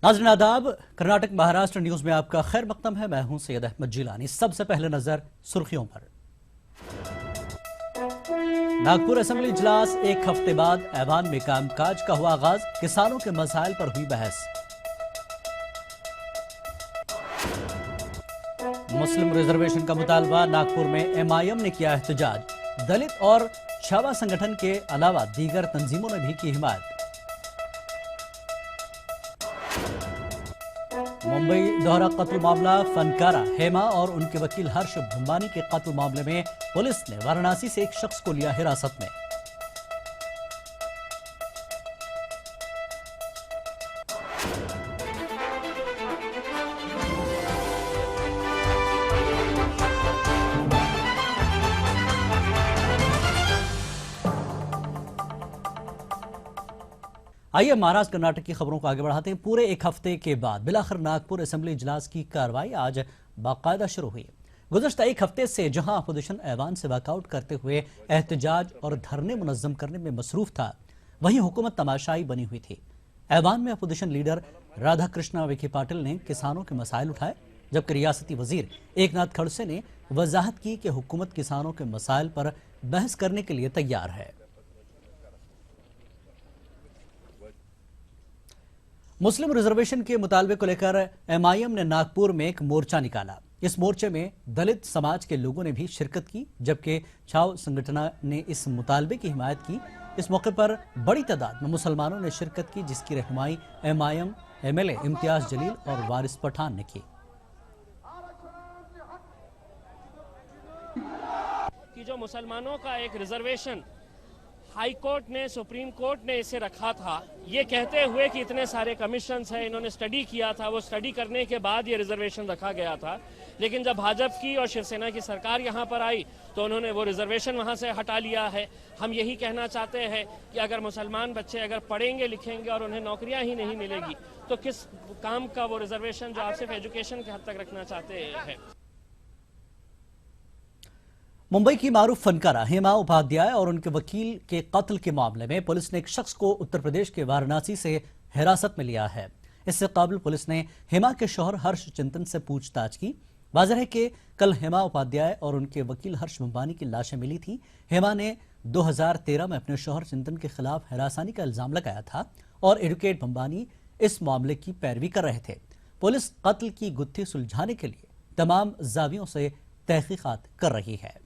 नाज़रीन आदाब, कर्नाटक महाराष्ट्र न्यूज में आपका खैर मकदम है। मैं हूं सैयद अहमद जिलानी। सबसे पहले नजर सुर्खियों पर। नागपुर असेंबली इजलास, एक हफ्ते बाद ऐवान में कामकाज का हुआ आगाज। किसानों के मसाइल पर हुई बहस। मुस्लिम रिजर्वेशन का मुतालबा, नागपुर में एमआईएम ने किया एहतजाज। दलित और छावा संगठन के अलावा दीगर तंजीमों ने भी की हिमायत। मुंबई दोहरा कत्ल मामला, फनकारा हेमा और उनके वकील हर्ष भंबानी के कत्ल मामले में पुलिस ने वाराणसी से एक शख्स को लिया हिरासत में। आइए महाराष्ट्र कर्नाटक की खबरों को आगे बढ़ाते हैं। पूरे एक हफ्ते के बाद बिलाखिर नागपुर असेंबली इजलास की कार्रवाई आज बाकायदा शुरू हुई। गुज़श्ता एक हफ्ते से जहां अपोजिशन ऐवान से वॉकआउट करते हुए एहतजाज और धरने मुनज़्ज़म करने में मसरूफ था, वहीं हुकूमत तमाशाई बनी हुई थी। ऐवान में अपोजिशन लीडर राधा कृष्णा विखे पाटिल ने किसानों के मसाइल उठाए, जबकि रियासती वजीर एकनाथ खड़से ने वजाहत की कि हुकूमत किसानों के मसाइल पर बहस करने के लिए तैयार है। मुस्लिम रिजर्वेशन के मुतालबे को लेकर एमआईएम ने नागपुर में एक मोर्चा निकाला। इस मोर्चे में दलित समाज के लोगों ने भी शिरकत की, जबकि छाव संगठन ने इस मुतालबे की हिमायत की। इस मौके पर बड़ी तादाद में मुसलमानों ने शिरकत की, जिसकी रहनुमाई एमआईएम एमएलए इम्तियाज जलील और वारिस पठान ने की। कि जो मुसलमानों का एक रिजर्वेशन हाई कोर्ट ने, सुप्रीम कोर्ट ने इसे रखा था, ये कहते हुए कि इतने सारे कमीशंस हैं, इन्होंने स्टडी किया था, वो स्टडी करने के बाद ये रिजर्वेशन रखा गया था। लेकिन जब भाजपा की और शिवसेना की सरकार यहाँ पर आई तो उन्होंने वो रिजर्वेशन वहाँ से हटा लिया है। हम यही कहना चाहते हैं कि अगर मुसलमान बच्चे अगर पढ़ेंगे लिखेंगे और उन्हें नौकरियाँ ही नहीं मिलेगी तो किस काम का वो रिजर्वेशन जो आप सिर्फ एजुकेशन के हद तक रखना चाहते हैं। मुंबई की मारूफ फनकारा हेमा उपाध्याय और उनके वकील के कत्ल के मामले में पुलिस ने एक शख्स को उत्तर प्रदेश के वाराणसी से हिरासत में लिया है। इससे कबल पुलिस ने हेमा के शौहर हर्ष चिंतन से पूछताछ की। वाज़ेह है कि कल हेमा उपाध्याय और उनके वकील हर्ष भंबानी की लाशें मिली थी। हेमा ने 2013 में अपने शौहर चिंतन के खिलाफ हिरासानी का इल्जाम लगाया था और एडवोकेट भंबानी इस मामले की पैरवी कर रहे थे। पुलिस कत्ल की गुत्थी सुलझाने के लिए तमाम जावियों से तहकीकात कर रही है।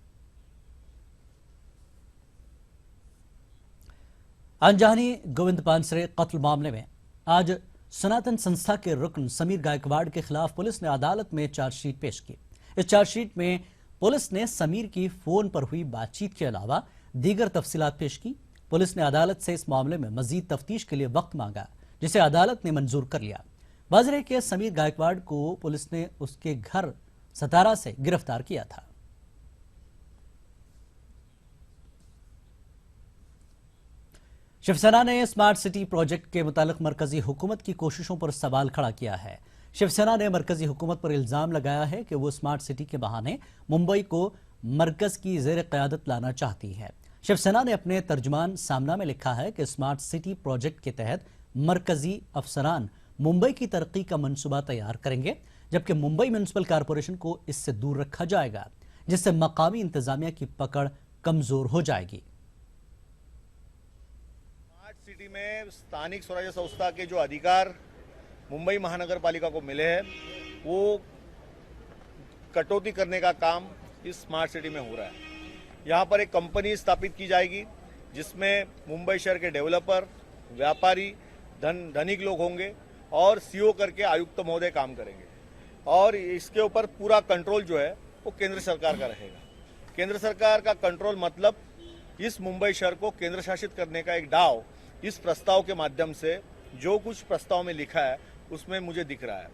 अनजानी गोविंद पानसरे कत्ल मामले में आज सनातन संस्था के रुकन समीर गायकवाड़ के खिलाफ पुलिस ने अदालत में चार्जशीट पेश की। इस चार्जशीट में पुलिस ने समीर की फोन पर हुई बातचीत के अलावा दीगर तफसीलात पेश की। पुलिस ने अदालत से इस मामले में मजीद तफ्तीश के लिए वक्त मांगा, जिसे अदालत ने मंजूर कर लिया। वाज़ेह है कि समीर गायकवाड़ को पुलिस ने उसके घर सतारा से गिरफ्तार किया था। शिवसेना ने स्मार्ट सिटी प्रोजेक्ट के मुतालिक मरकजी हुकूमत की कोशिशों पर सवाल खड़ा किया है। शिवसेना ने मरकजी हुकूमत पर इल्जाम लगाया है कि वो स्मार्ट सिटी के बहाने मुंबई को मरकज की जेर क़यादत लाना चाहती है। शिवसेना ने अपने तर्जुमान सामना में लिखा है कि स्मार्ट सिटी प्रोजेक्ट के तहत मरकजी अफसरान मुंबई की तरक्की का मनसूबा तैयार करेंगे, जबकि मुंबई म्यूनिसिपल कॉरपोरेशन को इससे दूर रखा जाएगा, जिससे मकामी इंतजामिया की पकड़ कमजोर हो जाएगी। सिटी में स्थानिक स्वराज्य संस्था के जो अधिकार मुंबई महानगर पालिका को मिले हैं, वो कटौती करने का काम इस स्मार्ट सिटी में हो रहा है। यहाँ पर एक कंपनी स्थापित की जाएगी जिसमें मुंबई शहर के डेवलपर, व्यापारी, धनिक लोग होंगे और सीओ करके आयुक्त महोदय काम करेंगे और इसके ऊपर पूरा कंट्रोल जो है वो केंद्र सरकार का रहेगा। केंद्र सरकार का कंट्रोल मतलब इस मुंबई शहर को केंद्र शासित करने का एक डाव इस प्रस्ताव के माध्यम से जो कुछ प्रस्ताव में लिखा है उसमें मुझे दिख रहा है।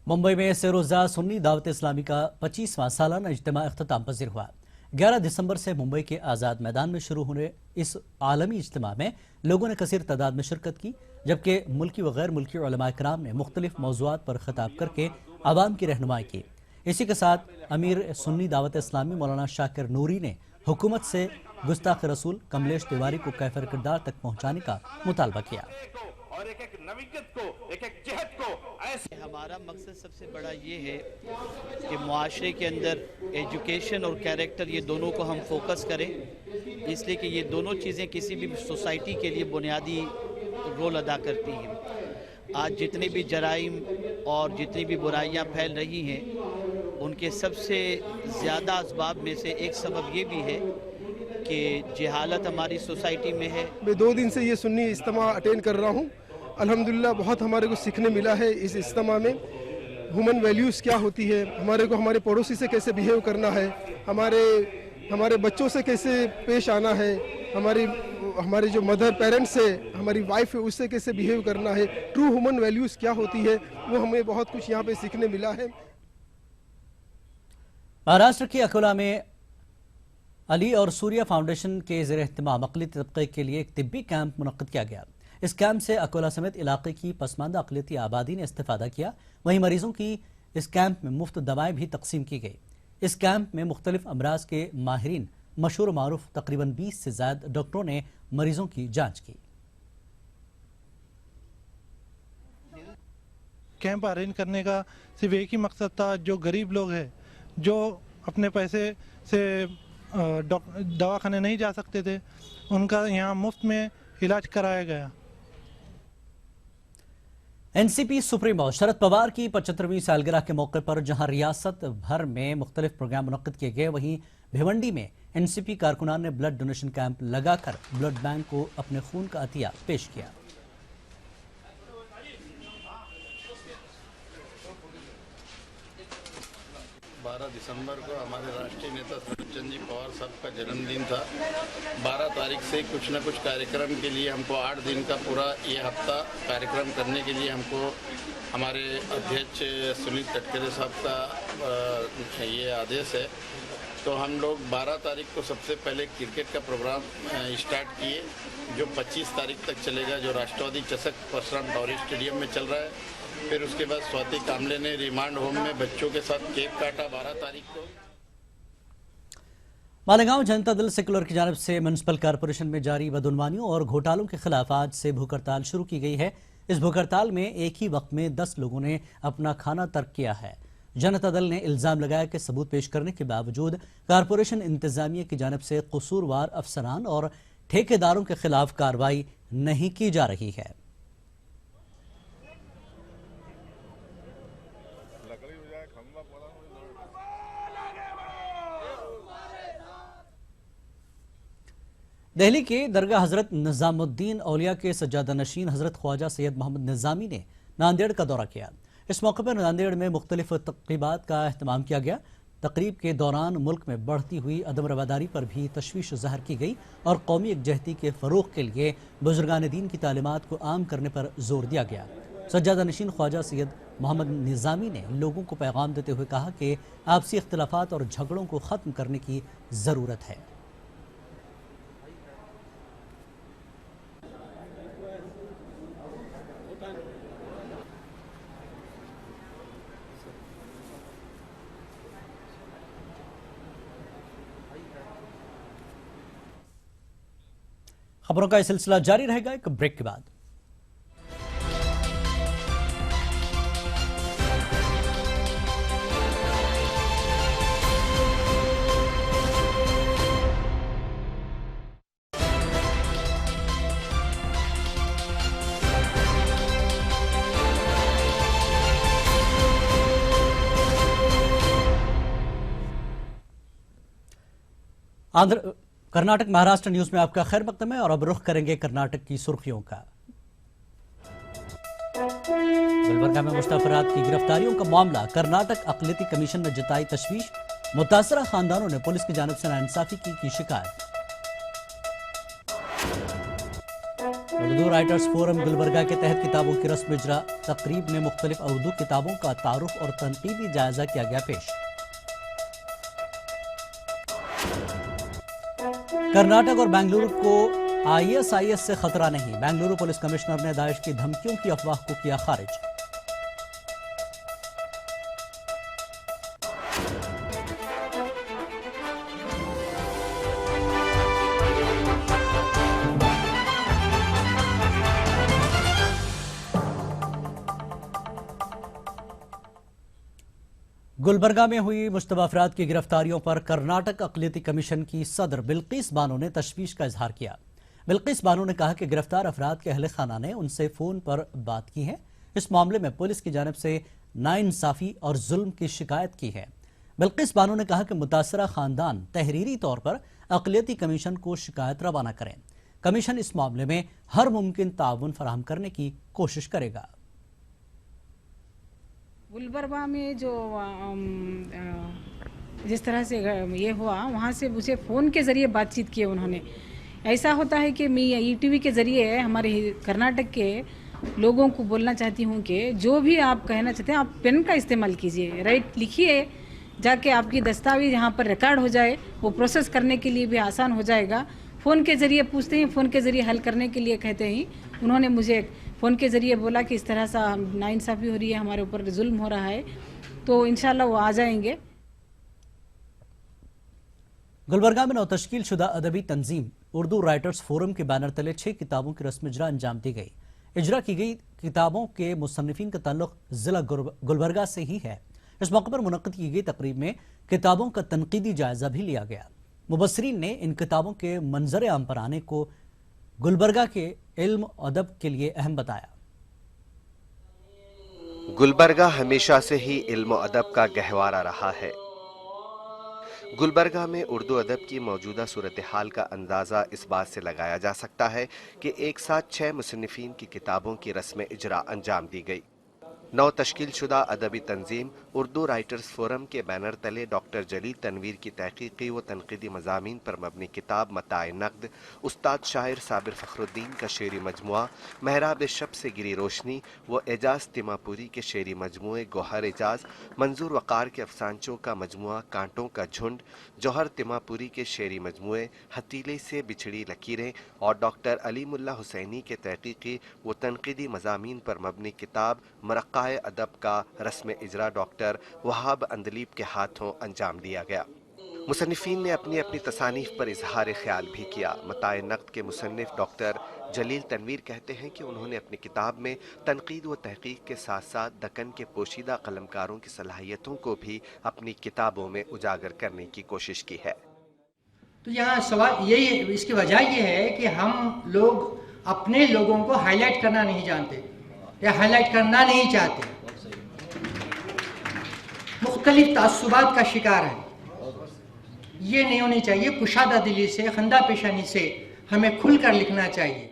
मुंबई में से-रोज़ा सुन्नी दावत इस्लामी का 25वां सालाना इज्तिमा इख्तिताम पजीर हुआ। 11 दिसंबर से मुंबई के आज़ाद मैदान में शुरू होने इस आलमी इज्तिमा में लोगों ने कसीर तादाद में शिरकत की, जबकि मुल्की व गैर मुल्की उलमा इकराम ने मुख्तलिफ मौज़ूआत पर खिताब करके आवाम की रहनुमाई की। इसी के साथ अमीर सुन्नी दावत इस्लामी मौलाना शाकिर नूरी ने हुकूमत से गुस्ताख रसूल कमलेश तिवारी को कैफर किरदार तक पहुंचाने का मुतालबा किया। और एक नवीकत को, एक जहद को ऐसे हमारा मकसद सबसे बड़ा ये है कि मुआशरे के अंदर एजुकेशन और कैरेक्टर ये दोनों को हम फोकस करें, इसलिए कि ये दोनों चीज़ें किसी भी सोसाइटी के लिए बुनियादी रोल अदा करती हैं। आज जितने भी जराइम और जितनी भी बुराइयां फैल रही हैं, उनके सबसे ज़्यादा असबाब में से एक सबब ये भी है कि जहालत हमारी सोसाइटी में है। मैं 2 दिन से ये सुन्नी इज्तिमा अटेंड कर रहा हूँ। अल्हम्दुलिल्लाह बहुत हमारे को सीखने मिला है इस इज्तिमा में। ह्यूमन वैल्यूज़ क्या होती है, हमारे को हमारे पड़ोसी से कैसे बिहेव करना है, हमारे बच्चों से कैसे पेश आना है, हमारे जो मदर पेरेंट्स है, हमारी वाइफ है, उससे कैसे बिहेव करना है, ट्रू ह्यूमन वैल्यूज़ क्या होती है, वो हमें बहुत कुछ यहाँ पे सीखने मिला है। महाराष्ट्र के अकोला में अली और सूर्या फाउंडेशन के ज़ेर एहतमाम अक़लियती तबक़े के लिए एक तिब्बी कैंप मुनक़्क़िद किया गया। इस कैंप से अकोला समेत इलाके की पसमानदा अक़लियती आबादी ने इस्तिफ़ादा किया। वहीं मरीजों की इस कैंप में मुफ्त दवाएं भी तकसीम की गई। इस कैंप में मुख्तलिफ अमराज के माहिरीन मशहूर मारूफ तकरीबन 20 से ज़्यादा डॉक्टरों ने मरीजों की जांच की। कैंप अरेंज करने का सिर्फ एक ही मकसद था, जो गरीब लोग हैं, जो अपने पैसे से दवाखाने नहीं जा सकते थे, उनका यहाँ मुफ्त में इलाज कराया गया। एनसीपी सुप्रीमो शरद पवार की 75वीं सालगिरह के मौके पर जहां रियासत भर में मुख्तलिफ प्रोग्राम मुनक्किद किए गए, वहीं भिवंडी में एनसीपी कारकुनान ने ब्लड डोनेशन कैंप लगाकर ब्लड बैंक को अपने खून का अतिया पेश किया। दिसंबर को हमारे राष्ट्रीय नेता शरद जी पवार साहब का जन्मदिन था। 12 तारीख से कुछ न कुछ कार्यक्रम के लिए हमको 8 दिन का पूरा ये हफ्ता कार्यक्रम करने के लिए हमको हमारे अध्यक्ष सुनील तटकरे साहब का ये आदेश है। तो हम लोग 12 तारीख को सबसे पहले क्रिकेट का प्रोग्राम स्टार्ट किए, जो 25 तारीख तक चलेगा, जो राष्ट्रवादी चषक परशुराम टॉरी स्टेडियम में चल रहा है। फिर उसके बाद स्वाति कामले ने रिमांड होम में बच्चों के साथ केक काटा 12 तारीख को। मालेगांव जनता दल सेकुलर की जानिब से म्युनिसिपल कॉरपोरेशन में जारी बदउनवानियों और घोटालों के खिलाफ आज से भूख हड़ताल शुरू की गई है। इस भूख हड़ताल में एक ही वक्त में 10 लोगों ने अपना खाना तर्क किया है। जनता दल ने इल्जाम लगाया कि सबूत पेश करने के बावजूद कॉरपोरेशन इंतजामिया की जानिब से कसूरवार अफसरान और ठेकेदारों के खिलाफ कार्रवाई नहीं की जा रही है। दिल्ली के दरगाह हजरत निजामुद्दीन औलिया के सज्जादा नशीन हजरत ख्वाजा सैयद मोहम्मद निजामी ने नांदेड़ का दौरा किया। इस मौके पर नांदेड़ में मुख्तलिफ तक़रीबात का अहतमाम किया गया। तकरीब के दौरान मुल्क में बढ़ती हुई अदम रवादारी पर भी तशवीश ज़ाहिर की गई और कौमी यकजहती के फ़रोग़ के लिए बुजुर्गान दीन की तालीमात को आम करने पर जोर दिया गया। सज्जादा नशीन ख्वाजा सैयद मोहम्मद निजामी ने लोगों को पैगाम देते हुए कहा कि आपसी इख्तिलाफ़ात और झगड़ों को ख़त्म करने की ज़रूरत है। खबरों का यह सिलसिला जारी रहेगा एक ब्रेक के बाद। कर्नाटक महाराष्ट्र न्यूज में आपका खैर मकदम है और अब रुख करेंगे कर्नाटक की सुर्खियों का। गुलबर्गा में मुस्तफरात की गिरफ्तारियों का मामला, कर्नाटक अक़लियती कमीशन ने जताई तशवीश। मुतासरा खानदानों ने पुलिस की जानिब से नाइंसाफी की शिकायत। उर्दू राइटर्स फोरम गुलबर्गा के तहत किताबों की रस्म इजरा तकरीब में मुख्तलिफ उर्दू किताबों का तारुफ और तनकीदी जायजा किया गया पेश। कर्नाटक और बेंगलुरु को ISIS से खतरा नहीं, बेंगलुरु पुलिस कमिश्नर ने दाइश की धमकियों की अफवाह को किया खारिज। गुलबर्गा में हुई मुश्तबा अफराद की गिरफ्तारियों पर कर्नाटक अक़लियती कमीशन की सदर बिल्किस बानो ने तशवीश का इजहार किया। बिल्किस बानो ने कहा कि गिरफ्तार अफराद के अहले खाना ने उनसे फ़ोन पर बात की है। इस मामले में पुलिस की जानिब से नाइंसाफ़ी और जुल्म की शिकायत की है। बिल्किस बानो ने कहा कि मुतासरा ख़ानदान तहरीरी तौर पर अक़लियती कमीशन को शिकायत रवाना करें। कमीशन इस मामले में हर मुमकिन ताउन फराहम करने की कोशिश करेगा। गुलबर्गा में जो जिस तरह से ये हुआ, वहाँ से मुझे फ़ोन के ज़रिए बातचीत की उन्होंने। ऐसा होता है कि मैं ईटीवी के ज़रिए हमारे कर्नाटक के लोगों को बोलना चाहती हूँ कि जो भी आप कहना चाहते हैं आप पेन का इस्तेमाल कीजिए, राइट लिखिए, जाके आपकी दस्तावेज यहाँ पर रिकॉर्ड हो जाए, वो प्रोसेस करने के लिए भी आसान हो जाएगा। फ़ोन के ज़रिए पूछते हैं, फ़ोन के ज़रिए हल करने के लिए कहते हैं। उन्होंने मुझे फ़ोन के ज़रिए बोला कि इस तरह सा नाइंसाफ़ी हो रही है, हमारे ऊपर जुल्म हो रहा है, तो इंशाल्लाह वो आ जाएंगे। गुलबर्गा में नौतश्कील शुदा अदबी तंजीम उर्दू राइटर्स फोरम के बैनर तले 6 किताबों की रस्म इजरा अंजाम दी गई। इजरा की गई किताबों के मुसन्निफीन का ताल्लुक जिला गुलबर्गा से ही है। इस मौके पर मुनक्किद की गई तकरीब में किताबों का तनकीदी जायजा भी लिया गया। मुबस्सिरीन ने इन किताबों के मंजर आम पर आने को गुलबर्गा के इल्म अदब के लिए अहम बताया। गुलबर्गा हमेशा से ही इल्म अदब का गहवारा रहा है। गुलबर्गा में उर्दू अदब की मौजूदा सूरत हाल का अंदाज़ा इस बात से लगाया जा सकता है कि एक साथ 6 मुसन्निफीन की किताबों की रस्म इजरा अंजाम दी गई। नौ तश्कील शुदा अदबी तंजीम उर्दू राइटर्स फोरम के बैनर तले डॉक्टर जलील तनवीर की तहकीकी व तनकीदी मज़ामीन पर मबनी किताब मताए नक़द, उस्ताद शायर साबिर फ़खरुद्दीन का शेरी मजमुआ महराब शब से गिरी रोशनी व एजाज तिमापुरी के शेरी मजमुए गोहर एजाज, मंजूर वक़ार के अफसानचों का मजमुआ कांटों का झुंड, जौहर तिमापुरी के शेरी मजमुए हथीले से बिछड़ी लकीरें और डॉक्टर अली मुल्ला हुसैनी के तहकीकी व तनकीदी मज़ामीन पर मबनी किताब मरक़ा अदब का रस्म इजरा डॉक्टर वहाब अंदलीब के हाथों अंजाम दिया गया। मुसन्निफीन ने अपनी अपनी तसानीफ पर इजहार ख्याल भी किया। मताए नक़द के मुसन्निफ डॉक्टर जलील तनवीर कहते हैं कि उन्होंने अपनी किताब में तनकीद व तहकीक के साथ साथ दक्कन के पोशीदा कलमकारों की सलाहियतों को भी अपनी किताबों में उजागर करने की कोशिश की है। तो यहाँ सवाल यही, इसकी वजह यह है कि हम लोग अपने लोगों को हाईलाइट करना नहीं जानते या हाईलाइट करना नहीं चाहते, मुख्तलिफ तासुबात का शिकार है। ये नहीं होनी चाहिए। कुशादा दिली से, खंदा पेशानी से हमें खुलकर लिखना चाहिए।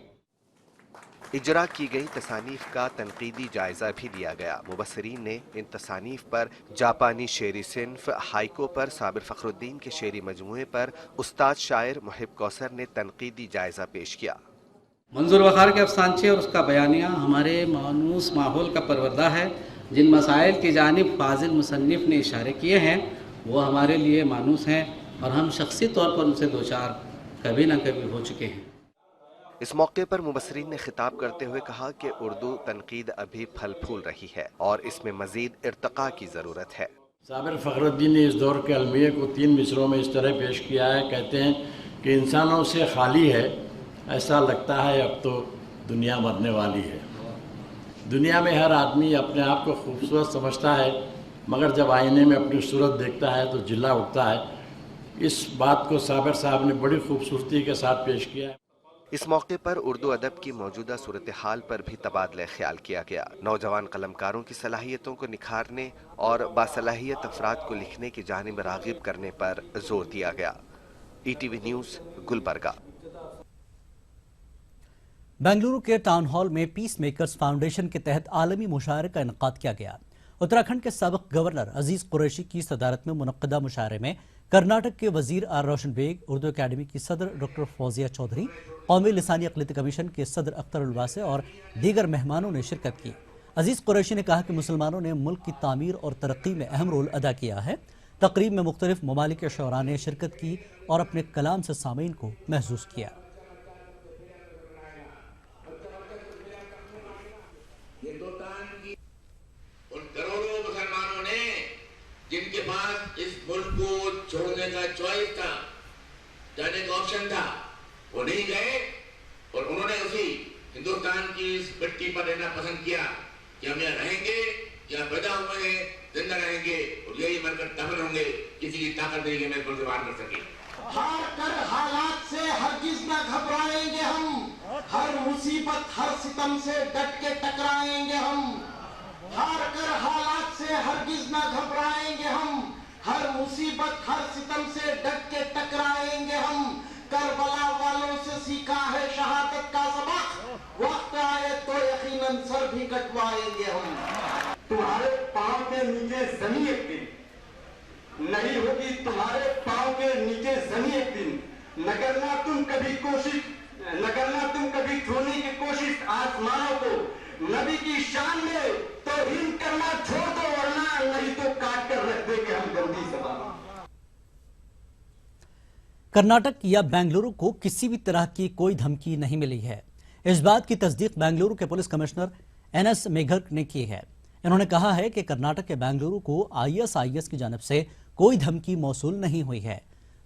इजरा की गई तसानीफ का तनकीदी जायजा भी लिया गया। मुबस्सिरीन ने इन तसानीफ पर जापानी शेरी सिन्फ हाइको पर साबिर फ़खरुद्दीन के शेरी मजमुए पर उस्ताद शायर मुहिब कौसर ने तनकीदी जायजा पेश किया। मंजूर वक़ार के अफसानचे और उसका बयानिया हमारे मानूस माहौल का परवरदा है। जिन मसाइल की जानिब फाजिल मुसन्निफ ने इशारे किए हैं वो हमारे लिए मानूस हैं और हम शख्सी तौर पर उनसे दो चार कभी ना कभी हो चुके हैं। इस मौके पर मुबस्सिरीन ने खिताब करते हुए कहा कि उर्दू तनकीद अभी फल फूल रही है और इसमें मज़ीद इर्तक़ा की ज़रूरत है। साबिर फ़खरुद्दीन ने इस दौर के अलमिये को 3 मिसरों में इस तरह पेश किया है। कहते हैं कि इंसानों से खाली है, ऐसा लगता है अब तो दुनिया मरने वाली है। दुनिया में हर आदमी अपने आप को खूबसूरत समझता है, मगर जब आईने में अपनी सूरत देखता है तो जिला उठता है। इस बात को साबिर साहब ने बड़ी खूबसूरती के साथ पेश किया है। इस मौके पर उर्दू अदब की मौजूदा सूरत हाल पर भी तबादला ख्याल किया गया। नौजवान कलमकारों की सलाहियतों को निखारने और बासलाहियत अफराद को लिखने की जानिब रागिब करने पर जोर दिया गया। ETV news Gulbarga. बेंगलुरु के टाउन हॉल में पीस मेकर्स फाउंडेशन के तहत आलमी मुशायरे का इनकाद किया गया। उत्तराखंड के साबिक गवर्नर अजीज कुरैशी की सदारत में मुनक्किदा मुशायरे में कर्नाटक के वजीर आर रोशन बेग, उर्दू अकेडमी की सदर डॉक्टर फौजिया चौधरी, कौमी लिसानी अक़लियती कमीशन के सदर अख्तर उल वासे और दीगर मेहमानों ने शिरकत की। अजीज कुरैशी ने कहा कि मुसलमानों ने मुल्क की तामीर और तरक्की में अहम रोल अदा किया है। तकरीब में मुख्तलिफ ममालिक के शोरा ने शिरकत की और अपने कलाम से सामीन को महसूस किया। उन करोड़ों मुसलमानों ने जिनके पास इस मुल्क को छोड़ने का चॉइस था, जाने का ऑप्शन था, वो नहीं गए और उन्होंने उसी हिंदुस्तान की इस मिट्टी पर रहना पसंद किया कि हम यहाँ रहेंगे, या पैदा हुए हैं जिंदा रहेंगे और यही मरकर दफन होंगे, किसी की ताकत नहीं है मेरे को बाहर कर सके। हार कर हालात से हरगिज न घबराएंगे हम, हर मुसीबत हर सितम से डट के टकराएंगे हम। हार कर हालात से हरगिज न घबराएंगे हम, हर मुसीबत हर सितम से डट के टकराएंगे हम। करबला वालों से सीखा है शहादत का सबक, वक्त आए तो यकीनन सर भी कटवाएंगे हम। तुम्हारे पांव के नीचे जमीन एक दिन नहीं होगी, तुम्हारे पांव के नीचे जमीन एक दिन। न करना तुम कभी छूने की कोशिश आसमानों को, नबी की शान में तो हिंद करना छोड़ दो, वरना नहीं तो काट कर रख देंगे हम गंदी ज़बान। कर्नाटक या बेंगलुरु को किसी भी तरह की कोई धमकी नहीं मिली है। इस बात की तस्दीक बेंगलुरु के पुलिस कमिश्नर NS मेघर ने की है। इन्होंने कहा है कि कर्नाटक के बेंगलुरु को ISIS की जानिब से कोई धमकी मौसूल नहीं हुई है।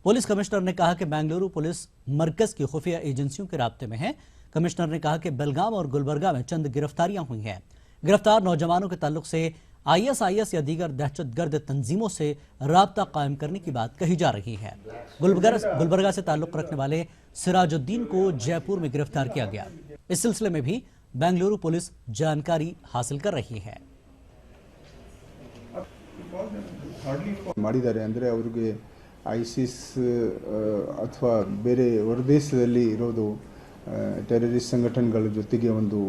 पुलिस कमिश्नर ने कहा कि बेंगलुरु पुलिस मरकज की खुफिया एजेंसियों के राब्ते में है। कमिश्नर ने कहा कि बेलगाम और गुलबर्गा में चंद गिरफ्तारियां हुई हैं। गिरफ्तार नौजवानों के ताल्लुक से ISIS या दीगर दहशतगर्द तंजीमों से राब्ता कायम करने की बात कही जा रही है। गुलबर्गा से ताल्लुक रखने वाले सिराजुद्दीन को जयपुर में गिरफ्तार किया गया। इस सिलसिले में भी बेंगलुरु पुलिस जानकारी हासिल कर रही है। ಮಾಡಿದ್ದಾರೆ ಅಂದರೆ ಅವರಿಗೆ ಐಸಿಸ್ ಅಥವಾ ಬೇರೆ ಹೊರದೇಶದಲ್ಲಿ ಇರೋದು ಟೆರರಿಸ್ಟ್ ಸಂಘಟನೆಗಳ ಜೊತೆಗೆ ಒಂದು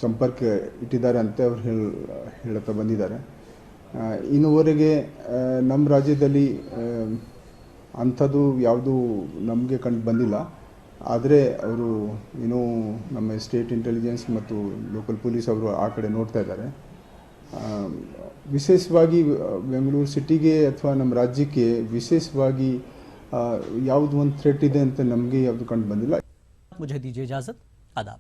ಸಂಪರ್ಕ ಇಟ್ಟಿದ್ದಾರೆ ಅಂತ ಅವರು ಹೇಳುತ್ತಾ ಬಂದಿದ್ದಾರೆ। ಇನ್ನುವರೆಗೆ ನಮ್ಮ ರಾಜ್ಯದಲ್ಲಿ ಅಂಥದ್ದು ಯಾವುದು ನಮಗೆ ಕಂಡು ಬಂದಿಲ್ಲ। ಆದರೆ ಅವರು ಇನ್ನೂ ನಮ್ಮ ಸ್ಟೇಟ್ ಇಂಟೆಲಿಜೆನ್ಸ್ ಮತ್ತು ಲೋಕಲ್ ಪೊಲೀಸ್ ಅವರು ಆ ಕಡೆ ನೋಡ್ತಾ ಇದ್ದಾರೆ। ವಿಶೇಷವಾಗಿ ಬೆಂಗಳೂರು ಸಿಟಿಗೆ ಅಥವಾ ನಮ್ಮ ರಾಜ್ಯಕ್ಕೆ ವಿಶೇಷವಾಗಿ ಯಾವುದು ಒಂದು ಥ್ರೆಟ್ ಇದೆ ಅಂತ ನಮಗೆ ಯಾವುದು ಕಂಡು ಬಂದಿಲ್ಲ। मुझे दीजिए इजाजत। आदाब।